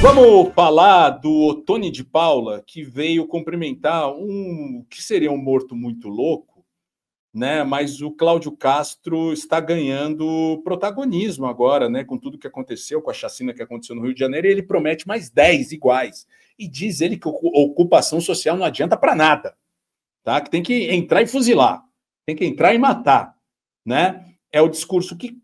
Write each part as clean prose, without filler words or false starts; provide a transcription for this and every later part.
Vamos falar do Ottoni de Paula, que veio cumprimentar um que seria um morto muito louco, né? Mas o Cláudio Castro está ganhando protagonismo agora, né? Com tudo que aconteceu, com a chacina que aconteceu no Rio de Janeiro, e ele promete mais 10 iguais. E diz ele que ocupação social não adianta para nada, tá? Que tem que entrar e fuzilar, tem que entrar e matar, né? É o discurso que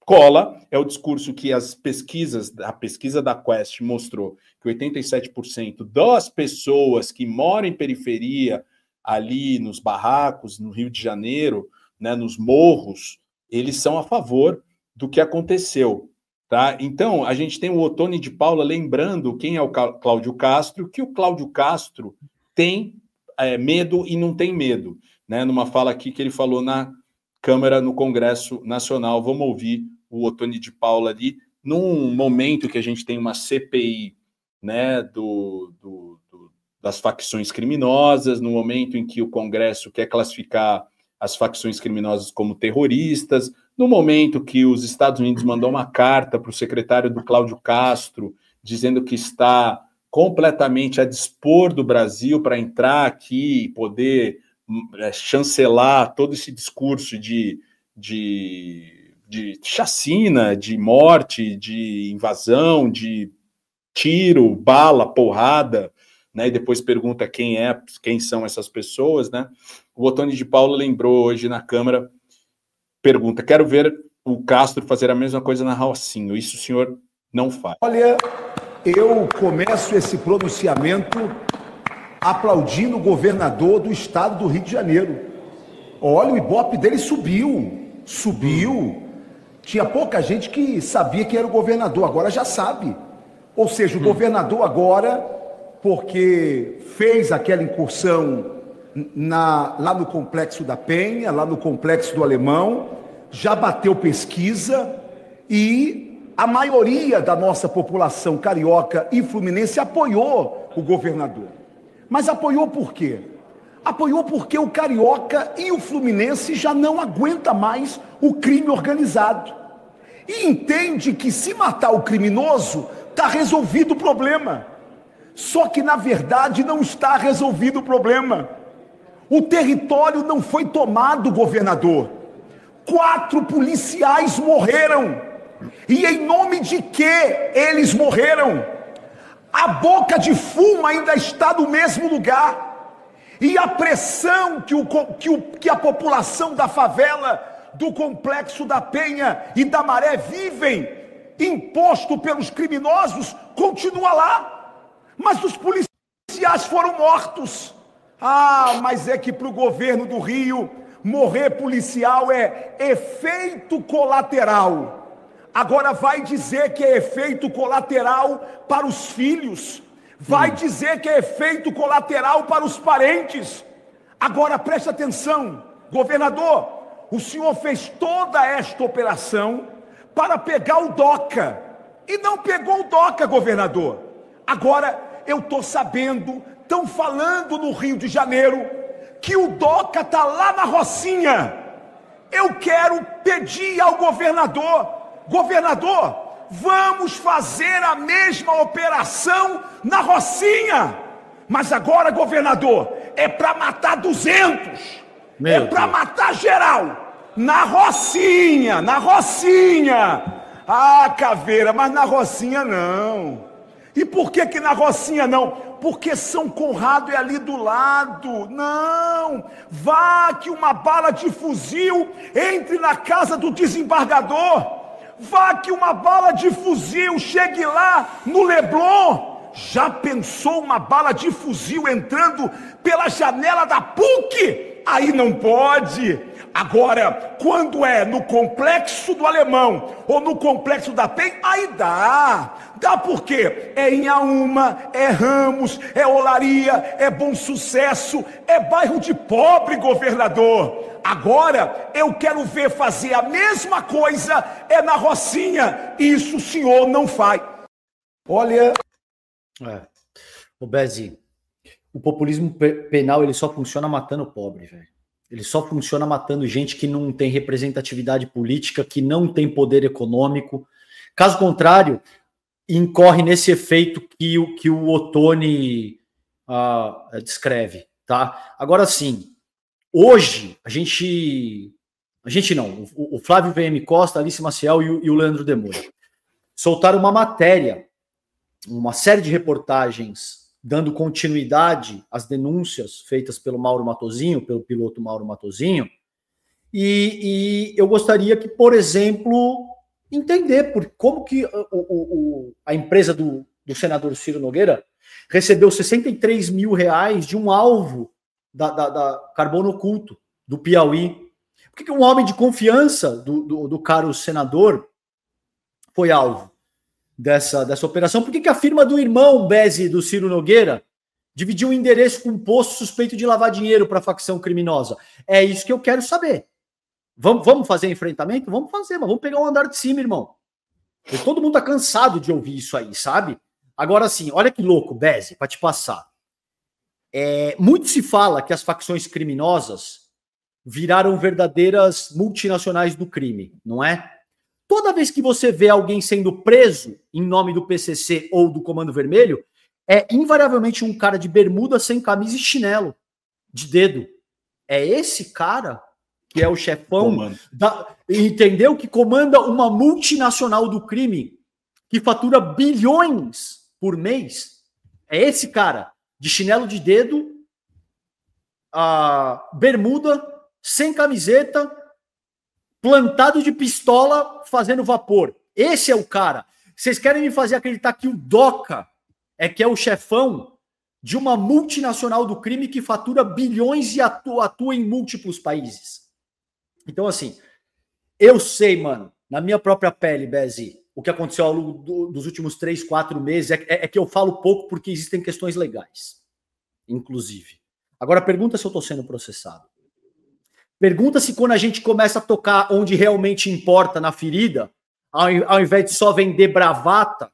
cola, é o discurso que as pesquisas, a pesquisa da Quest mostrou que 87% das pessoas que moram em periferia, ali nos barracos, no Rio de Janeiro, né, nos morros, eles são a favor do que aconteceu. Tá? Então, a gente tem o Ottoni de Paula lembrando quem é o Cláudio Castro, que o Cláudio Castro tem medo e não tem medo. Né? Numa fala aqui que ele falou na Câmara, no Congresso Nacional. Vamos ouvir o Ottoni de Paula ali, num momento que a gente tem uma CPI, né, das facções criminosas, no momento em que o Congresso quer classificar as facções criminosas como terroristas, no momento que os Estados Unidos mandou uma carta para o secretário do Cláudio Castro, dizendo que está completamente a dispor do Brasil para entrar aqui e poder chancelar todo esse discurso de chacina, de morte, de invasão, de tiro, bala, porrada, né? E depois pergunta quem são essas pessoas, né? O Ottoni de Paula lembrou hoje na Câmara, pergunta: quero ver o Castro fazer a mesma coisa na Rocinha. Isso o senhor não faz. Olha, eu começo esse pronunciamento aplaudindo o governador do estado do Rio de Janeiro. Olha, o Ibope dele subiu. Tinha pouca gente que sabia que era o governador, agora já sabe. Ou seja, o governador agora, porque fez aquela incursão lá no Complexo da Penha, lá no Complexo do Alemão, já bateu pesquisa e a maioria da nossa população carioca e fluminense apoiou o governador. Mas apoiou por quê? Apoiou porque o carioca e o fluminense já não aguenta mais o crime organizado. E entende que se matar o criminoso, está resolvido o problema. Só que na verdade não está resolvido o problema. O território não foi tomado, governador. 4 policiais morreram. E em nome de que eles morreram? A boca de fumo ainda está no mesmo lugar. E a pressão que a população da favela, do Complexo da Penha e da Maré vivem, imposto pelos criminosos, continua lá. Mas os policiais foram mortos. Ah, mas é que para o governo do Rio, morrer policial é efeito colateral. Agora vai dizer que é efeito colateral para os filhos. Vai dizer que é efeito colateral para os parentes. Agora preste atenção, governador, o senhor fez toda esta operação para pegar o DOCA, e não pegou o DOCA, governador. Agora eu estou sabendo, estão falando no Rio de Janeiro, que o DOCA está lá na Rocinha. Eu quero pedir ao governador, vamos fazer a mesma operação na Rocinha. Mas agora, governador, é para matar 200. É para matar geral. Na Rocinha. Ah, Caveira, mas na Rocinha não. E por que na Rocinha não? Porque São Conrado é ali do lado. Não. Vá que uma bala de fuzil entre na casa do desembargador. Vá que uma bala de fuzil chegue lá no Leblon. Já pensou uma bala de fuzil entrando pela janela da PUC? Aí não pode. Agora, quando é no Complexo do Alemão ou no Complexo da Penha, aí dá. Dá por quê? É Inhaúma, é Ramos, é Olaria, é Bom Sucesso, é bairro de pobre, governador. Agora, eu quero ver fazer a mesma coisa na Rocinha. Isso o senhor não faz. Olha... O Bezi, o populismo penal ele só funciona matando o pobre, velho. Ele só funciona matando gente que não tem representatividade política, que não tem poder econômico. Caso contrário, incorre nesse efeito que o Ottoni descreve, tá? Agora sim, hoje a gente não, o Flávio VM Costa, Alice Maciel e o Leandro Demore soltaram uma matéria, uma série de reportagens dando continuidade às denúncias feitas pelo Mauro Matosinho, pelo piloto Mauro Matosinho, e eu gostaria que, por exemplo, entender como que a empresa do senador Ciro Nogueira recebeu 63 mil reais de um alvo da Carbono Oculto, do Piauí. Por que um homem de confiança do caro senador foi alvo dessa operação? Por que a firma do irmão Beze do Ciro Nogueira dividiu o endereço com um posto suspeito de lavar dinheiro para a facção criminosa? É isso que eu quero saber. Vamos fazer enfrentamento? Vamos fazer, mas vamos pegar um andar de cima, irmão. Porque todo mundo tá cansado de ouvir isso aí, sabe? Agora sim, olha que louco, Beze, para te passar. Muito se fala que as facções criminosas viraram verdadeiras multinacionais do crime, não é? Toda vez que você vê alguém sendo preso em nome do PCC ou do Comando Vermelho, é invariavelmente um cara de bermuda, sem camisa e chinelo, de dedo. É esse cara que é o chefão, entendeu? Que comanda uma multinacional do crime que fatura bilhões por mês. É esse cara, de chinelo de dedo, bermuda, sem camiseta, plantado de pistola, fazendo vapor. Esse é o cara. Vocês querem me fazer acreditar que o Doca que é o chefão de uma multinacional do crime que fatura bilhões e atua em múltiplos países? Então, assim, eu sei, mano, na minha própria pele, Beze, o que aconteceu ao longo dos últimos 3, 4 meses é que eu falo pouco porque existem questões legais, inclusive. Agora, pergunta se eu tô sendo processado. Pergunta se quando a gente começa a tocar onde realmente importa na ferida, ao invés de só vender bravata,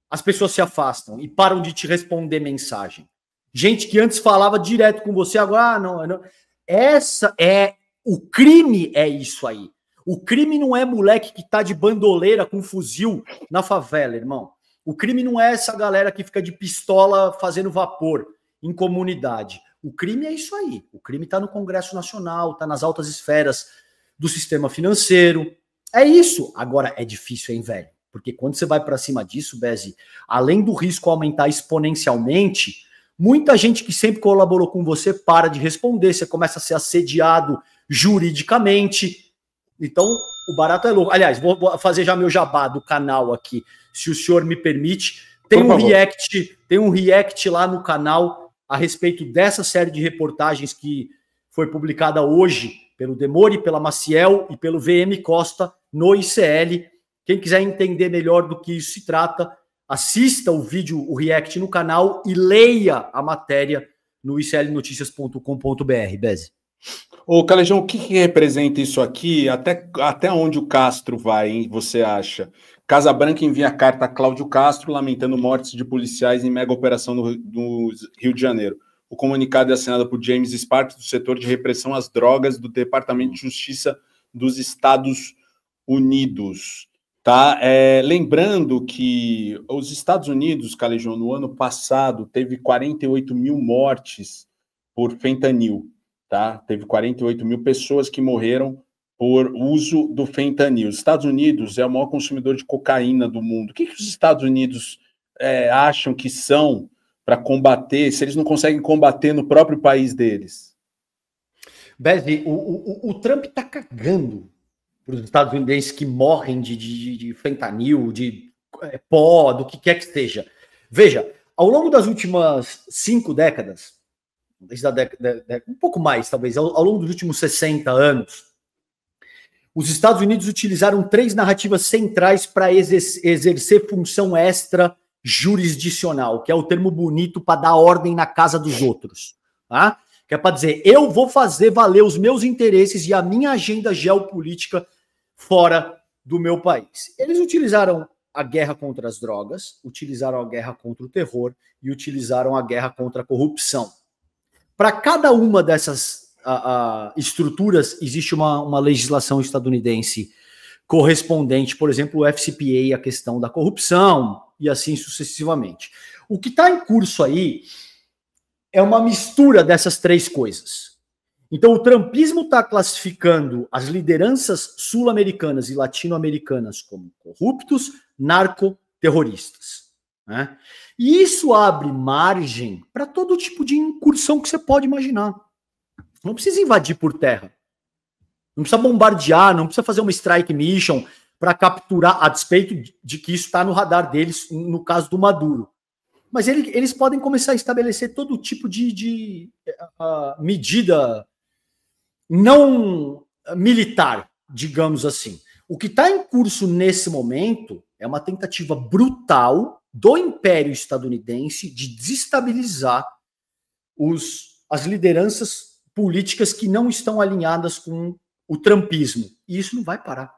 as pessoas se afastam e param de te responder mensagem. Gente que antes falava direto com você, agora, não. O crime é isso aí. O crime não é moleque que tá de bandoleira com fuzil na favela, irmão. O crime não é essa galera que fica de pistola fazendo vapor em comunidade. O crime é isso aí. O crime tá no Congresso Nacional, tá nas altas esferas do sistema financeiro. É isso. Agora, é difícil, hein, velho? Porque quando você vai para cima disso, Beze, além do risco aumentar exponencialmente, muita gente que sempre colaborou com você para de responder, você começa a ser assediado juridicamente. Então, o barato é louco. Aliás, vou fazer já meu jabá do canal aqui, se o senhor me permite. Tem um react lá no canal a respeito dessa série de reportagens que foi publicada hoje pelo Demore, pela Maciel e pelo VM Costa no ICL. Quem quiser entender melhor do que isso se trata, assista o vídeo, o react no canal e leia a matéria no iclnoticias.com.br, Beze. Ô, Calejão, o que representa isso aqui? Até onde o Castro vai, hein, você acha? Casa Branca envia carta a Cláudio Castro lamentando mortes de policiais em mega operação no Rio de Janeiro. O comunicado é assinado por James Sparks, do setor de repressão às drogas do Departamento de Justiça dos Estados Unidos. Tá? Lembrando que os Estados Unidos, Calejão, no ano passado, teve 48 mil mortes por fentanil. Tá? Teve 48 mil pessoas que morreram por uso do fentanil. Os Estados Unidos é o maior consumidor de cocaína do mundo. O que os Estados Unidos acham que são para combater, se eles não conseguem combater no próprio país deles? Beze, o Trump está cagando para os estadunidenses que morrem de fentanil, de pó, do que quer que seja. Veja, ao longo das últimas 5 décadas, desde a década, um pouco mais, talvez, ao longo dos últimos 60 anos, os Estados Unidos utilizaram 3 narrativas centrais para exercer função extra jurisdicional, que é o termo bonito para dar ordem na casa dos outros, tá? Que é para dizer, eu vou fazer valer os meus interesses e a minha agenda geopolítica fora do meu país. Eles utilizaram a guerra contra as drogas, utilizaram a guerra contra o terror e utilizaram a guerra contra a corrupção. Para cada uma dessas estruturas, existe uma legislação estadunidense correspondente, por exemplo, o FCPA, a questão da corrupção, e assim sucessivamente. O que está em curso aí é uma mistura dessas três coisas. Então, o trumpismo está classificando as lideranças sul-americanas e latino-americanas como corruptos, narcoterroristas, né? E isso abre margem para todo tipo de incursão que você pode imaginar. Não precisa invadir por terra. Não precisa bombardear, não precisa fazer uma strike mission para capturar, a despeito de que isso está no radar deles, no caso do Maduro. Mas eles podem começar a estabelecer todo tipo de medida não militar, digamos assim. O que está em curso nesse momento é uma tentativa brutal do Império Estadunidense de desestabilizar as lideranças políticas que não estão alinhadas com o trumpismo. E isso não vai parar.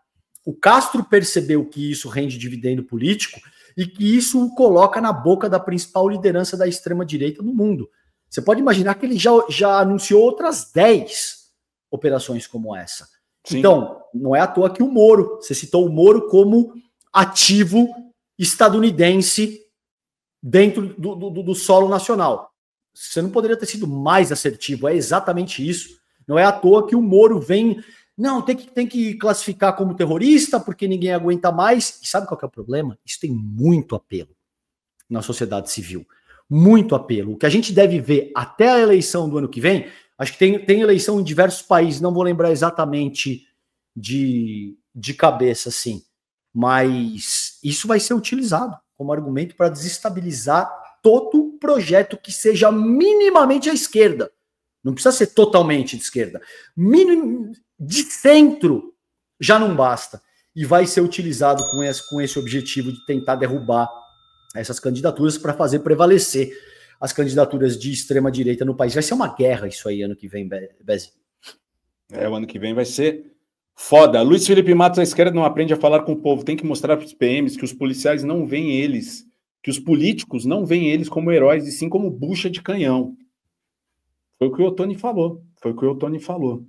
O Castro percebeu que isso rende dividendo político e que isso o coloca na boca da principal liderança da extrema-direita no mundo. Você pode imaginar que ele já anunciou outras 10 operações como essa. Sim. Então, não é à toa que o Moro, você citou o Moro como ativo estadunidense dentro do solo nacional. Você não poderia ter sido mais assertivo, é exatamente isso. Não é à toa que o Moro vem... Não, tem que classificar como terrorista porque ninguém aguenta mais. E sabe qual que é o problema? Isso tem muito apelo na sociedade civil. Muito apelo. O que a gente deve ver até a eleição do ano que vem, acho que tem eleição em diversos países, não vou lembrar exatamente de cabeça, assim, mas isso vai ser utilizado como argumento para desestabilizar todo projeto que seja minimamente à esquerda. Não precisa ser totalmente de esquerda. De centro já não basta. E vai ser utilizado com esse objetivo de tentar derrubar essas candidaturas para fazer prevalecer as candidaturas de extrema-direita no país. Vai ser uma guerra isso aí ano que vem, Bezi. O ano que vem vai ser foda. Luiz Felipe Matos, a esquerda não aprende a falar com o povo. Tem que mostrar para os PMs que os policiais não veem eles, que os políticos não veem eles como heróis, e sim como bucha de canhão. Foi o que o Ottoni falou.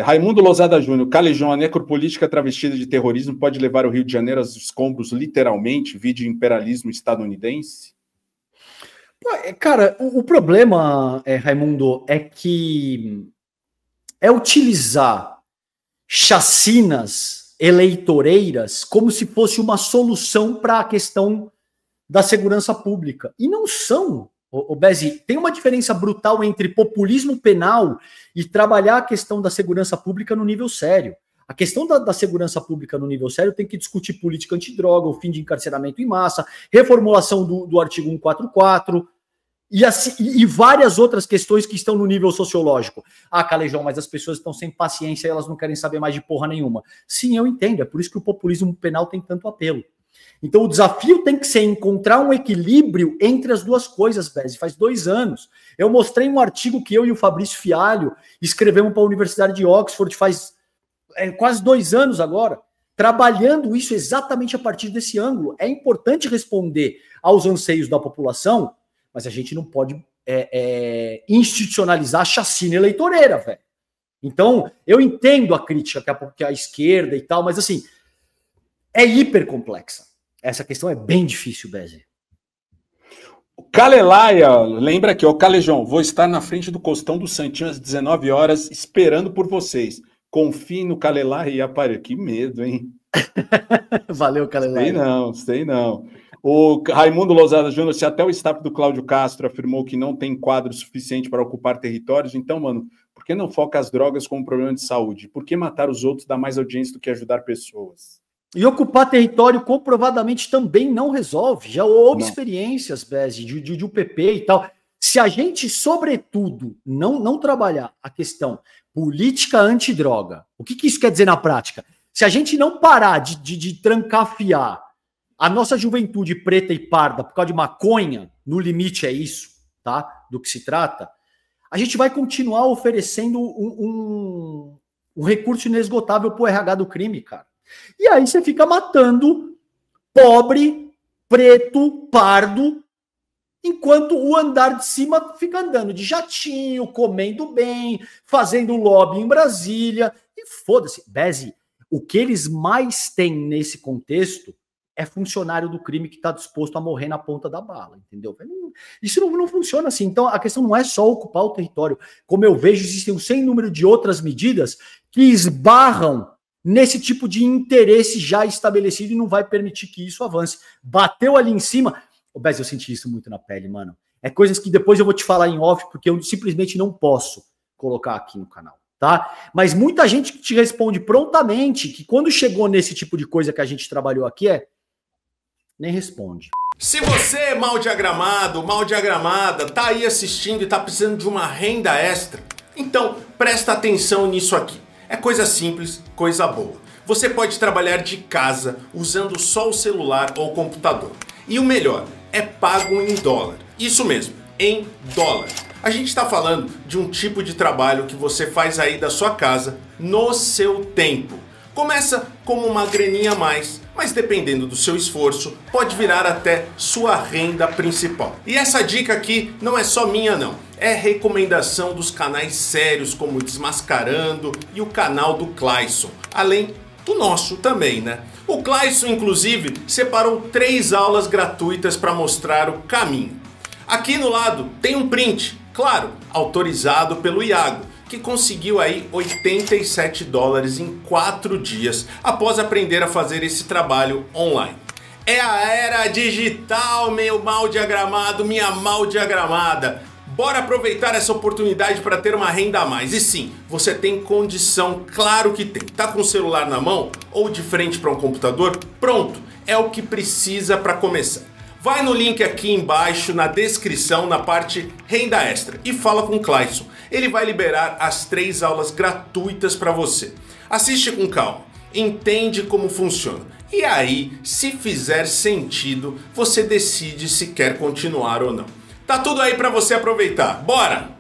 Raimundo Lozada Júnior, Calejão, a necropolítica travestida de terrorismo pode levar o Rio de Janeiro aos escombros, literalmente, vide imperialismo estadunidense? Cara, o problema, Raimundo, é que é utilizar chacinas eleitoreiras como se fosse uma solução para a questão da segurança pública. E não são. Bezi, tem uma diferença brutal entre populismo penal e trabalhar a questão da segurança pública no nível sério. A questão da segurança pública no nível sério tem que discutir política antidroga, o fim de encarceramento em massa, reformulação do artigo 144 e várias outras questões que estão no nível sociológico. Calejão, mas as pessoas estão sem paciência e elas não querem saber mais de porra nenhuma. Sim, eu entendo, é por isso que o populismo penal tem tanto apelo. Então o desafio tem que ser encontrar um equilíbrio entre as duas coisas, Bezi. Faz 2 anos. Eu mostrei um artigo que eu e o Fabrício Fialho escrevemos para a Universidade de Oxford faz quase 2 anos agora, trabalhando isso exatamente a partir desse ângulo. É importante responder aos anseios da população, mas a gente não pode institucionalizar a chacina eleitoreira, velho. Então, eu entendo a crítica que a esquerda e tal, mas assim, é hiper complexa. Essa questão é bem difícil, Bezi. O Calelaia, lembra aqui, Calejão, vou estar na frente do Costão do Santinho às 19 horas, esperando por vocês. Confie no Calelaia e aparelho. Que medo, hein? Valeu, Calelaia. Sei não. O Raimundo Lozada Júnior, se até o staff do Cláudio Castro afirmou que não tem quadro suficiente para ocupar territórios, então, mano, por que não foca as drogas como problema de saúde? Por que matar os outros dá mais audiência do que ajudar pessoas? E ocupar território comprovadamente também não resolve. Já houve experiências, Bezi, de UPP e tal. Se a gente, sobretudo, não trabalhar a questão política antidroga, o que isso quer dizer na prática? Se a gente não parar de trancafiar a nossa juventude preta e parda por causa de maconha, no limite é isso, tá? Do que se trata, a gente vai continuar oferecendo um recurso inesgotável pro RH do crime, cara. E aí você fica matando pobre, preto, pardo, enquanto o andar de cima fica andando de jatinho, comendo bem, fazendo lobby em Brasília. E foda-se, Bezi, o que eles mais têm nesse contexto é funcionário do crime que está disposto a morrer na ponta da bala, entendeu? Isso não funciona assim. Então, a questão não é só ocupar o território. Como eu vejo, existem um sem número de outras medidas que esbarram nesse tipo de interesse já estabelecido e não vai permitir que isso avance. Bateu ali em cima... Ô, Bez, eu senti isso muito na pele, mano. É coisas que depois eu vou te falar em off, porque eu simplesmente não posso colocar aqui no canal, tá? Mas muita gente te responde prontamente que quando chegou nesse tipo de coisa que a gente trabalhou aqui nem responde. Se você é mal diagramado, mal diagramada, tá aí assistindo e tá precisando de uma renda extra, então presta atenção nisso aqui. É coisa simples, coisa boa. Você pode trabalhar de casa usando só o celular ou o computador. E o melhor, é pago em dólar. Isso mesmo, em dólar. A gente está falando de um tipo de trabalho que você faz aí da sua casa no seu tempo. Começa como uma graninha a mais, mas dependendo do seu esforço, pode virar até sua renda principal. E essa dica aqui não é só minha não, é recomendação dos canais sérios como Desmascarando e o canal do Clayson, além do nosso também, né? O Clayson, inclusive, separou 3 aulas gratuitas para mostrar o caminho. Aqui no lado tem um print, claro, autorizado pelo Iago, que conseguiu aí $87 em 4 dias após aprender a fazer esse trabalho online. É a era digital, meu mal diagramado, minha mal diagramada. Bora aproveitar essa oportunidade para ter uma renda a mais. E sim, você tem condição, claro que tem. Tá com o celular na mão ou de frente para um computador? Pronto, é o que precisa para começar. Vai no link aqui embaixo na descrição, na parte renda extra, e fala com o Clayson. Ele vai liberar as 3 aulas gratuitas para você. Assiste com calma, entende como funciona. E aí, se fizer sentido, você decide se quer continuar ou não. Tá tudo aí para você aproveitar. Bora!